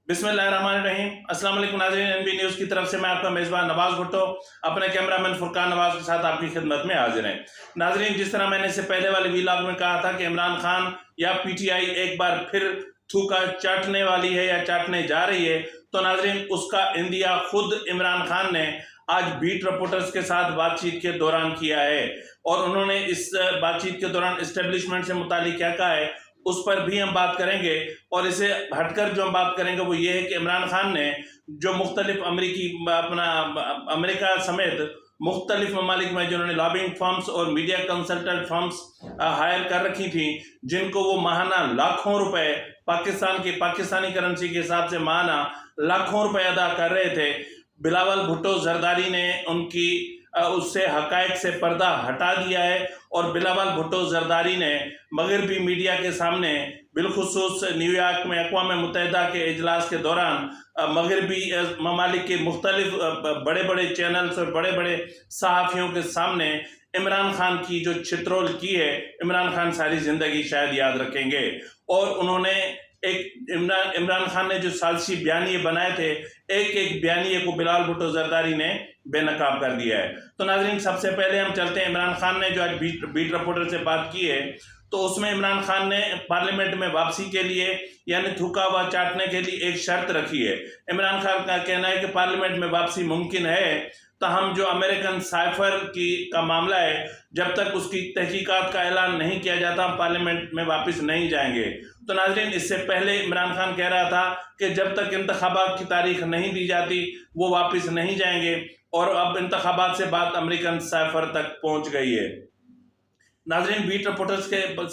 बिस्मिल्लाहिर्रहमानिर्रहीम। अस्सलाम वालेकुम नाज़रीन, एनबी न्यूज़ की तरफ से मैं आपका मेज़बान नवाज भुट्टो अपने कैमरामैन फुरकान नवाज के साथ आपकी खिदमत में हाजिर हैं। नाज़रीन, जिस तरह मैंने इससे पहले वाले वीलॉग में कहा था कि इमरान खान या पीटीआई एक बार फिर थूका चाटने वाली है या चाटने जा रही है, तो नाज़रीन उसका इंदिया खुद इमरान खान ने आज बीट रिपोर्टर्स के साथ बातचीत के दौरान किया है। और उन्होंने इस बातचीत के दौरान इस्टेबलिशमेंट से मुतालिक क्या कहा है उस पर भी हम बात करेंगे। और इसे हटकर जो हम बात करेंगे वो ये है कि इमरान खान ने जो मुख्तलिफ अमेरिका समेत मुख्तलिफ ममालिक में जिन्होंने लॉबिंग फर्म्स और मीडिया कंसल्टेंट फर्म्स हायर कर रखी थी, जिनको वो माहाना लाखों रुपए पाकिस्तानी करेंसी के हिसाब से माहाना लाखों रुपए अदा कर रहे थे, बिलावल भुट्टो जरदारी ने उनकी उससे हकायक से पर्दा हटा दिया है। और बिलावल भुट्टो जरदारी ने मगरबी मीडिया के सामने बिलखुसूस न्यूयॉर्क में अक़वाम मुत्तहिदा के इजलास के दौरान मगरबी ममालिक के मुख्तलिफ बड़े बड़े चैनल्स और बड़े बड़े सहाफ़ियों के सामने इमरान खान की जो चित्रोल की है, इमरान खान सारी ज़िंदगी शायद याद रखेंगे। और उन्होंने इमरान खान ने जो साजिशी बयानिए बनाए थे, एक एक बयानिए को बिलावल भुट्टो जरदारी ने बेनकाब कर दिया है। तो नाज़रीन, सबसे पहले हम चलते हैं, इमरान खान ने जो आज बीट रिपोर्टर से बात की है, तो उसमें इमरान खान ने पार्लियामेंट में वापसी के लिए यानी थूका हुआ चाटने के लिए एक शर्त रखी है। इमरान खान का कहना है कि पार्लियामेंट में वापसी मुमकिन है, ताहम जो अमेरिकन सैफर का मामला है, जब तक उसकी तहकीकात का ऐलान नहीं किया जाता हम पार्लियामेंट में वापस नहीं जाएंगे। तो नाज़रीन, इससे पहले इमरान खान कह रहा था कि जब तक इंतखाबात की तारीख नहीं दी जाती वो वापस नहीं जाएंगे, और अब इंतखाबात से बात अमेरिकन सैफर तक पहुंच गई है। नाज़रीन, बीट रिपोर्टर्स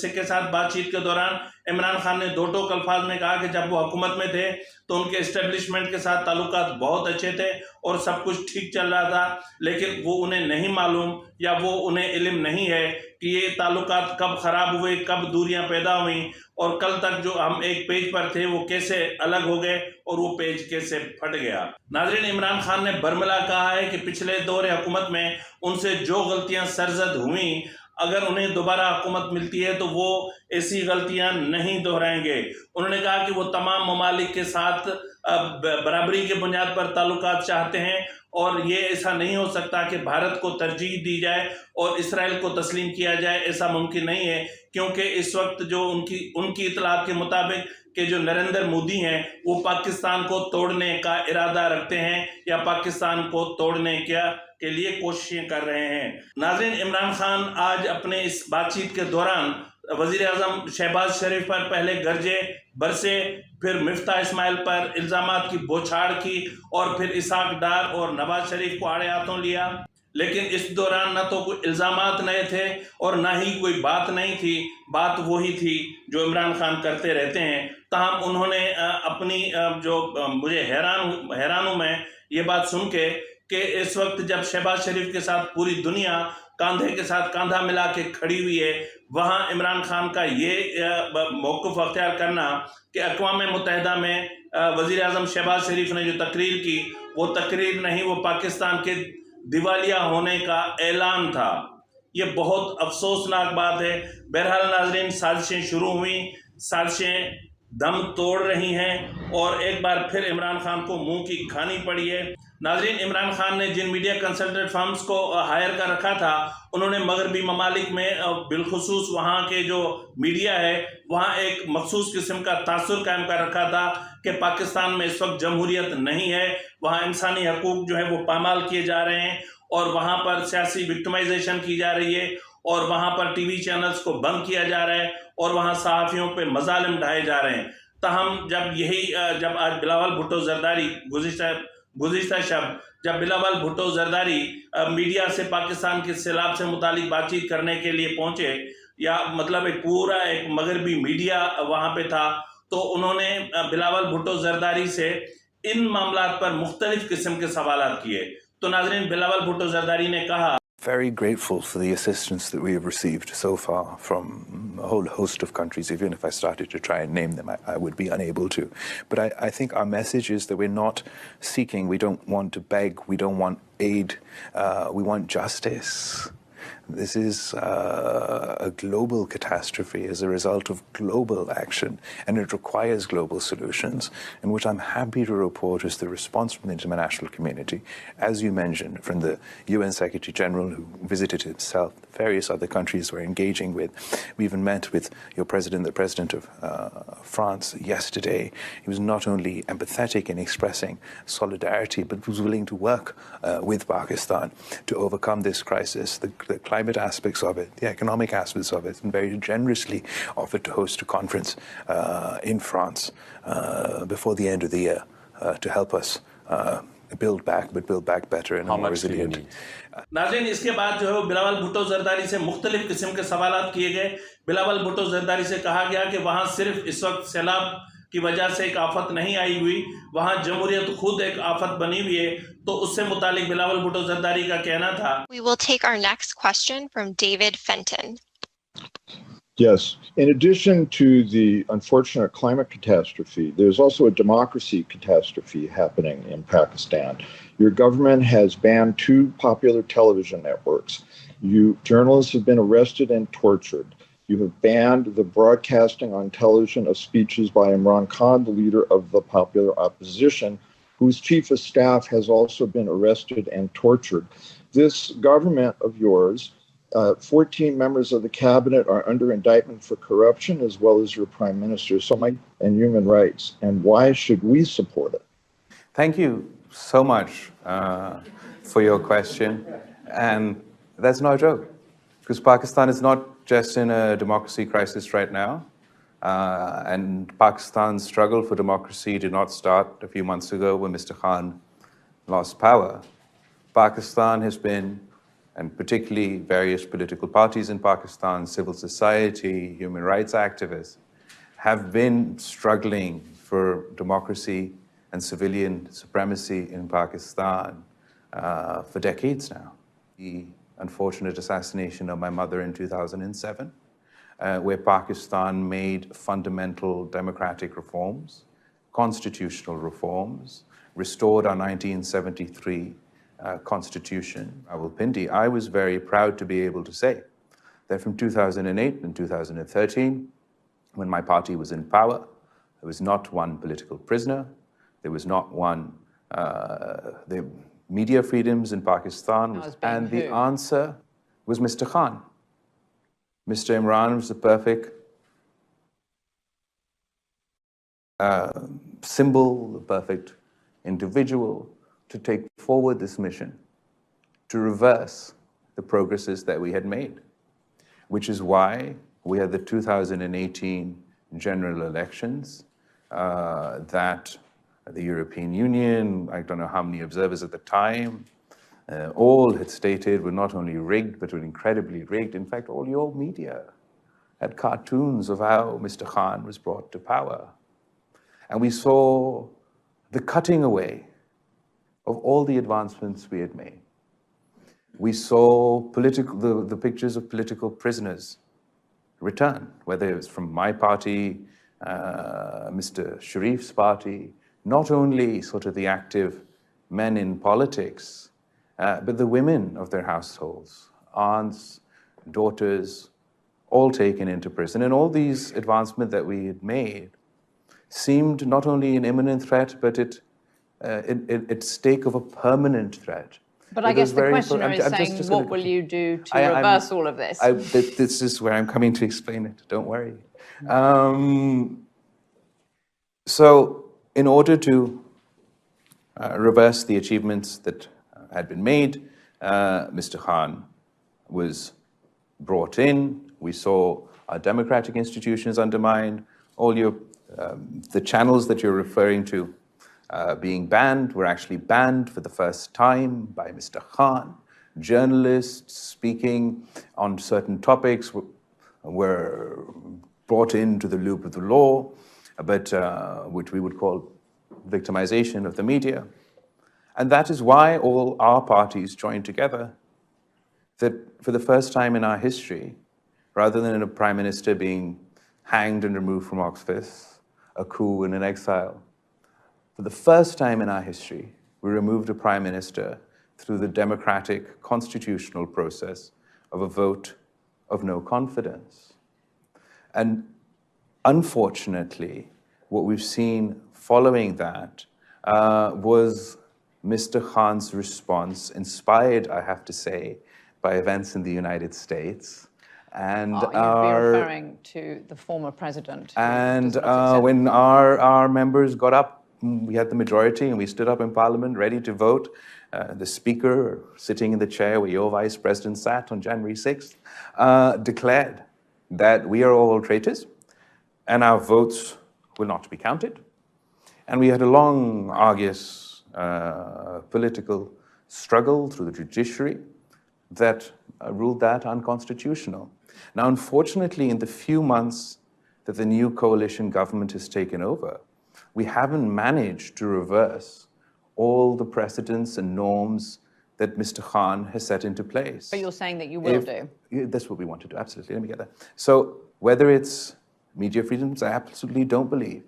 के साथ बातचीत के दौरान इमरान खान ने दो टोक अल्फाज में कहा कि जब वो हुकूमत में थे तो उनके इस्टेबलिशमेंट के साथ ताल्लुकात बहुत अच्छे थे और सब कुछ ठीक चल रहा था, लेकिन वो उन्हें नहीं मालूम या वो उन्हें इल्म नहीं है कि ये ताल्लुकात कब ख़राब हुए, कब दूरियां पैदा हुई, और कल तक जो हम एक पेज पर थे वो कैसे अलग हो गए और वो पेज कैसे फट गया। नाज़रीन, इमरान खान ने बरमला कहा है कि पिछले दौर हुकूमत में उनसे जो गलतियां सरजद हुई, अगर उन्हें दोबारा हुकूमत मिलती है तो वो ऐसी गलतियां नहीं दोहराएंगे। उन्होंने कहा कि वो तमाम ममालिक के साथ बराबरी के बुनियाद पर ताल्लुकात चाहते हैं, और ये ऐसा नहीं हो सकता कि भारत को तरजीह दी जाए और इसराइल को तस्लीम किया जाए, ऐसा मुमकिन नहीं है, क्योंकि इस वक्त जो उनकी इतलात के मुताबिक कि जो नरेंद्र मोदी हैं वो पाकिस्तान को तोड़ने का इरादा रखते हैं या पाकिस्तान को तोड़ने के लिए कोशिशें कर रहे हैं। नाज़रीन, इमरान खान आज अपने इस बातचीत के दौरान वज़ीराज़म शहबाज शरीफ पर पहले गरजे बरसे, फिर मिफ्ता इस्माइल पर इल्ज़ामात की बौछार की, और फिर इसाक डार और नवाज शरीफ को आड़े हाथों लिया। लेकिन इस दौरान न तो कोई इल्ज़ामात नए थे और ना ही कोई बात नहीं थी, बात वही थी जो इमरान खान करते रहते हैं। ताहम उन्होंने अपनी मुझे हैरान हूँ मैं ये बात सुन के कि इस वक्त जब शहबाज शरीफ के साथ पूरी दुनिया कंधे के साथ कंधा मिला के खड़ी हुई है, वहाँ इमरान खान का ये मौक़िफ़ अख्तियार करना कि अक़वाम मुत्तहिदा में वज़ीराअज़म शहबाज शरीफ ने जो तकरीर की, वो तकरीर नहीं, वो पाकिस्तान के दिवालिया होने का ऐलान था। ये बहुत अफसोसनाक बात है। बहरहाल नाज़रीन, साजिशें शुरू हुई, साजिशें दम तोड़ रही हैं और एक बार फिर इमरान खान को मुंह की खानी पड़ी है। नाज़रीन, इमरान खान ने जिन मीडिया कंसल्टेंट फर्म्स को हायर कर रखा था, उन्होंने मगरबी ममालिक में बिलखुसूस वहाँ के जो मीडिया है वहाँ एक मखसूस किस्म का तासुर कायम कर रखा था कि पाकिस्तान में इस वक्त जमहूरियत नहीं है, वहाँ इंसानी हकूक़ जो है वो पामाल किए जा रहे हैं, और वहाँ पर सियासी विक्टिमाइजेशन की जा रही है, और वहाँ पर टीवी चैनल्स को बंद किया जा रहा है, और वहाँ सहाफ़ियों पे मजालिम ढाए जा रहे हैं। ताहम जब आज बिलावल भुट्टो जरदारी गुज़िश्ता शब जब बिलावल भुट्टो जरदारी मीडिया से पाकिस्तान के सैलाब से मुतालिक बातचीत करने के लिए पहुँचे, या मतलब एक मगरबी मीडिया वहाँ पे था, तो उन्होंने बिलावल भुट्टो जरदारी से इन मामलात पर मुख्तलिफ किस्म के सवालात किए। तो नाज़रीन, बिलावल भुट्टो जरदारी ने कहा, Very grateful for the assistance that we have received so far from a whole host of countries. Even if I started to try and name them, I would be unable to. But I think our message is that we're not seeking, we don't want to beg, we don't want aid, we want justice. This is a global catastrophe as a result of global action, and it requires global solutions. And what I'm happy to report is the response from the international community, as you mentioned, from the UN Secretary General, who visited himself, various other countries we're engaging with. We even met with your president, the president of France, yesterday. He was not only empathetic in expressing solidarity, but was willing to work with Pakistan to overcome this crisis, the climate aspects of it, the economic aspects of it, and very generously offered to host a conference in France before the end of the year to help us build back better and more resilient. नाज़रीन, इसके बाद जो है वो बिलावल भुट्टो जरदारी से मुख्तलिफ किस्म के सवालात किए गए। बिलावल भुट्टो जरदारी से कहा गया कि वहाँ सिर्फ इस वक्त सैलाब की वजह से एक आफत नहीं आई हुई, वहाँ जमहूरियत खुद एक आफत बनी हुई है। तो उससे मुतालिक बिलावल भुट्टो जरदारी का कहना था। We will take our next question from David Fenton. Yes. In addition to the unfortunate climate catastrophe, there's also a democracy catastrophe happening in Pakistan. Your government has banned 2 popular television networks. Journalists have been arrested and tortured. You have banned the broadcasting on television of speeches by Imran Khan, the leader of the popular opposition, whose chief of staff has also been arrested and tortured. This government of yours, 14 members of the cabinet are under indictment for corruption, as well as your prime minister, and human rights. And why should we support it? Thank you so much for your question. And that's not a joke, because Pakistan is not just in a democracy crisis right now. And Pakistan's struggle for democracy did not start a few months ago when Mr. Khan lost power. Pakistan has been, and particularly various political parties in Pakistan, civil society, human rights activists, have been struggling for democracy and civilian supremacy in Pakistan for decades now. The unfortunate assassination of my mother in 2007, where Pakistan made fundamental democratic reforms, constitutional reforms, restored our 1973 Constitution, Rawalpindi. I was very proud to be able to say that from 2008 and 2013, when my party was in power, there was not one political prisoner, there was not one, the media freedoms in Pakistan, and the answer was Mr. Khan. Mr. Imran was the perfect symbol, the perfect individual to take forward this mission, to reverse the progresses that we had made, which is why we had the 2018 general elections that the European Union, I don't know how many observers at the time, all had stated were not only rigged, but were incredibly rigged. In fact, all your media had cartoons of how Mr. Khan was brought to power. And we saw the cutting away of all the advancements we had made. We saw the pictures of political prisoners return, whether it was from my party, Mr. Sharif's party, not only sort of the active men in politics, but the women of their households, aunts, daughters, all taken into prison. And all these advancements that we had made seemed not only an imminent threat, but its stake of a permanent threat. But I guess the questioner is saying, what will you do to reverse all of this? This is where I'm coming to explain it, don't worry. So in order to reverse the achievements that had been made, Mr. Khan was brought in. We saw our democratic institutions undermined. All the channels that you're referring to being banned were actually banned for the first time by Mr. Khan. Journalists speaking on certain topics were brought into the loop of the law, but which we would call victimization of the media. And that is why all our parties joined together, that for the first time in our history, rather than a prime minister being hanged and removed from office, a coup and an exile, for the first time in our history, we removed a prime minister through the democratic constitutional process of a vote of no confidence. And unfortunately, what we've seen following that was Mr. Khan's response, inspired, I have to say, by events in the United States. And you'd be referring to the former president. And when our members got up, we had the majority, and we stood up in Parliament ready to vote. The Speaker, sitting in the chair where your Vice President sat on January 6th, declared that we are all traitors and our votes will not be counted. And we had a long, arduous political struggle through the judiciary that ruled that unconstitutional. Now, unfortunately, in the few months that the new coalition government has taken over, we haven't managed to reverse all the precedents and norms that Mr. Khan has set into place. But you're saying that you will do. That's what we want to do, absolutely. Let me get that. So whether it's media freedoms, I absolutely don't believe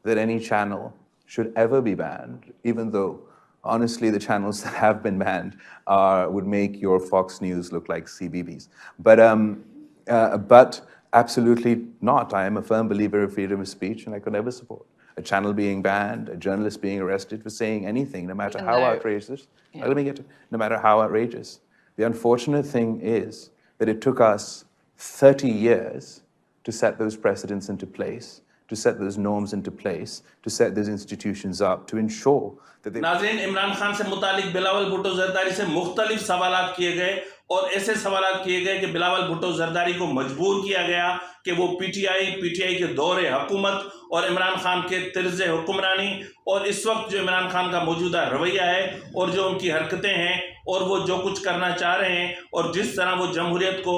that any channel should ever be banned, even though, honestly, the channels that have been banned would make your Fox News look like CBBS. But absolutely not. I am a firm believer of freedom of speech, and I could never support a channel being banned, a journalist being arrested for saying anything, no matter how outrageous. Let me get to no matter how outrageous. The unfortunate thing is that it took us 30 years to set those precedents into place, to set those norms into place, to set those institutions up, to ensure that they... नाज़रीन, इमरान खान से मुतालिक बिलावल भुट्टो ज़रदारी से मुख्तलिफ सवालात किए गए और ऐसे सवालात किए गए कि बिलावल भुट्टो ज़रदारी को मजबूर किया गया कि वो पीटीआई के दौरे हुकूमत और इमरान खान के तर्ज़ हुक्मरानी और इस वक्त जो इमरान खान का मौजूदा रवैया है और जो उनकी हरकतें हैं और वो जो कुछ करना चाह रहे हैं और जिस तरह वो जमहूरियत को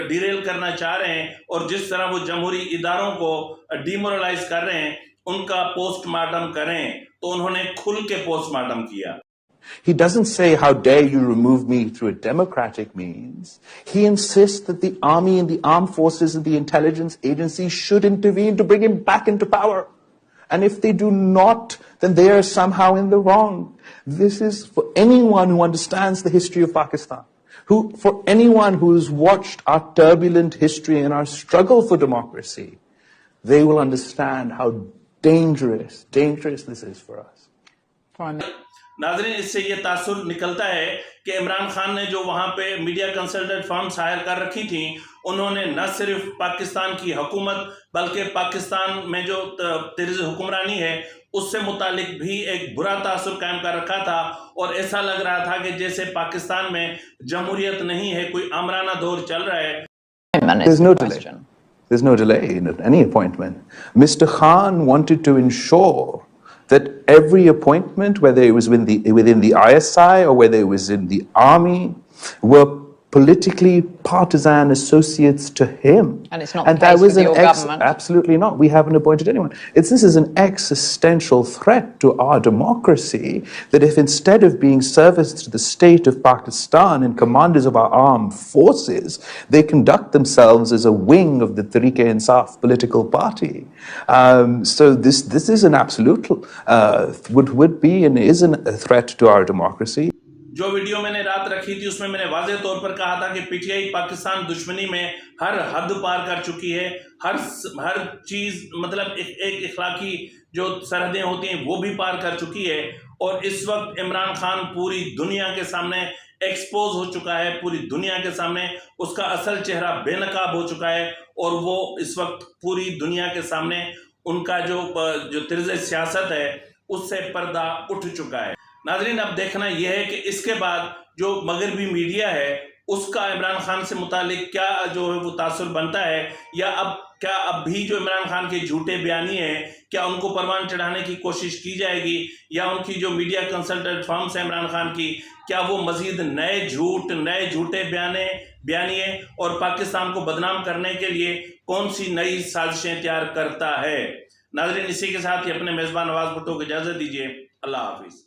डिरेल करना चाह रहे हैं और जिस तरह वो जमहूरी इदारों को डिमोरलाइज कर रहे हैं, उनका पोस्टमार्टम करें, तो उन्होंने खुल के पोस्टमार्टम किया. He doesn't say, how dare you remove me through a democratic means. He insists that the army and the armed forces and the intelligence agencies should intervene to bring him back into power. And if they do not, then they are somehow in the wrong. This is for anyone who understands the history of Pakistan, for anyone who has watched our turbulent history and our struggle for democracy, they will understand how dangerous this is for us. नाज़रीन, इससे ये तासुर निकलता है कि इमरान खान ने जो वहाँ पे मीडिया कंसल्टेंट फर्म्स हायर कर रखी थी, उन्होंने न सिर्फ पाकिस्तान की हुकूमत बल्कि पाकिस्तान में जो तर्ज़ हुक्मरानी है उससे मुतालिक भी एक बुरा तासुर कायम कर रखा था और ऐसा लग रहा था कि जैसे पाकिस्तान में जमहूरियत नहीं है, कोई आमराना दौर चल रहा है. There's no delay in any appointment. Mr. Khan wanted to ensure that every appointment, whether it was within the ISI or whether it was in the army, were politically partisan associates to him. And it's not the case with your government? Absolutely not. We haven't appointed anyone. This is an existential threat to our democracy, that if instead of being serviced to the state of Pakistan and commanders of our armed forces, they conduct themselves as a wing of the Tariq Insaf political party. So this is an absolute, would be and is a threat to our democracy. जो video मैंने रात रखी थी उसमें मैंने वाज़ेह तौर पर कहा था कि पीटीआई पाकिस्तान दुश्मनी में हर हद पार कर चुकी है, हर चीज़, मतलब एक इखलाकी जो सरहदें होती हैं वो भी पार कर चुकी है और इस वक्त इमरान खान पूरी दुनिया के सामने एक्सपोज हो चुका है, पूरी दुनिया के सामने उसका असल चेहरा बेनकाब हो चुका है और वो इस वक्त पूरी दुनिया के सामने उनका जो तर्ज़ सियासत है उससे पर्दा उठ चुका है. नाज़रीन, अब देखना यह है कि इसके बाद जो मगरबी मीडिया है उसका इमरान खान से मुतालिक क्या जो है वो तासुर बनता है, या क्या अब भी जो इमरान खान के झूठे बयानी हैं क्या उनको परवान चढ़ाने की कोशिश की जाएगी, या उनकी जो मीडिया कंसल्टेंट फर्म्स है इमरान खान की, क्या वो मज़ीद नए झूठे बयानिए और पाकिस्तान को बदनाम करने के लिए कौन सी नई साजिशें तैयार करता है. नाज़रीन, इसी के साथ ही अपने मेज़बान नवाज़ भुट्टो को इजाज़त दीजिए. अल्लाह हाफिज़.